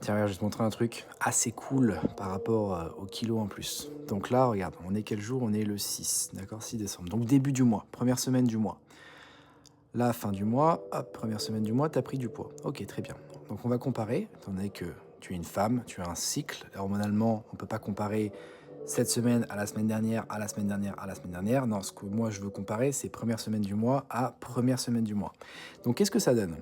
Tiens, regarde, je vais te montrer un truc assez cool par rapport au kilo en plus. Donc là, regarde, on est quel jour? On est le 6, d'accord? 6 décembre. Donc début du mois, première semaine du mois. Là, fin du mois, hop, première semaine du mois, tu as pris du poids. Ok, très bien. Donc on va comparer, étant donné que tu es une femme, tu as un cycle. Hormonalement, on ne peut pas comparer cette semaine à la semaine dernière, à la semaine dernière, à la semaine dernière. Non, ce que moi je veux comparer, c'est première semaine du mois à première semaine du mois. Donc qu'est-ce que ça donne?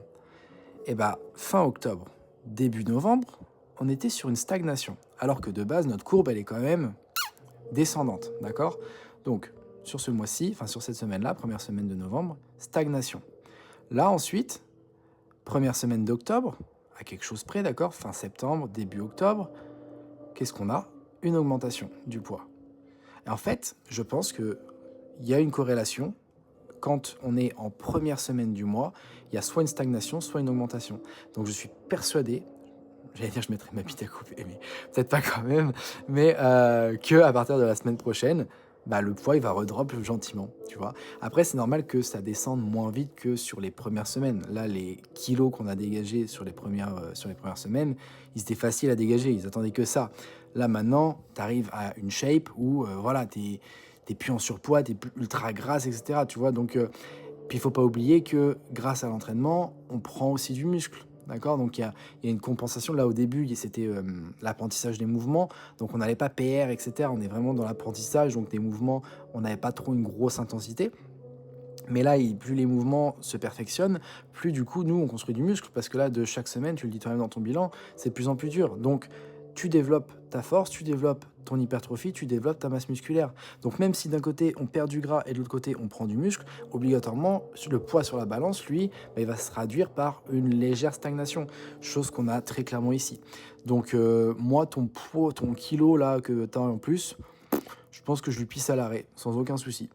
Eh bien, fin octobre, début novembre, on était sur une stagnation. Alors que de base, notre courbe, elle est quand même descendante, d'accord? Donc, sur ce mois-ci, enfin sur cette semaine-là, première semaine de novembre, stagnation. Là, ensuite, première semaine d'octobre, à quelque chose près, d'accord? Fin septembre, début octobre, qu'est-ce qu'on a? Une augmentation du poids. Et en fait, je pense qu'il y a une corrélation. Quand on est en première semaine du mois, il y a soit une stagnation, soit une augmentation. Donc je suis persuadé, j'allais dire je mettrais ma bite à couper, mais peut-être pas quand même, mais que à partir de la semaine prochaine, bah, le poids il va redrop gentiment, tu vois. Après c'est normal que ça descende moins vite que sur les premières semaines. Là les kilos qu'on a dégagés sur les premières semaines, ils étaient faciles à dégager, ils attendaient que ça. Là maintenant, tu arrives à une shape où voilà, t'es plus en surpoids, t'es plus ultra grasse, etc. Tu vois, donc puis il faut pas oublier que grâce à l'entraînement, on prend aussi du muscle. D'accord. Donc il y a une compensation. Là, au début, c'était l'apprentissage des mouvements. Donc on n'allait pas PR, etc. On est vraiment dans l'apprentissage. Donc des mouvements, on n'avait pas trop une grosse intensité. Mais là, plus les mouvements se perfectionnent, plus du coup, nous, on construit du muscle. Parce que là, de chaque semaine, tu le dis toi-même dans ton bilan, c'est de plus en plus dur. Donc, tu développes ta force, tu développes ton hypertrophie, tu développes ta masse musculaire. Donc, même si d'un côté, on perd du gras et de l'autre côté, on prend du muscle, obligatoirement, le poids sur la balance, lui, bah, il va se traduire par une légère stagnation. Chose qu'on a très clairement ici. Donc, moi, ton poids, ton kilo là que tu as en plus, je pense que je lui pisse à l'arrêt, sans aucun souci.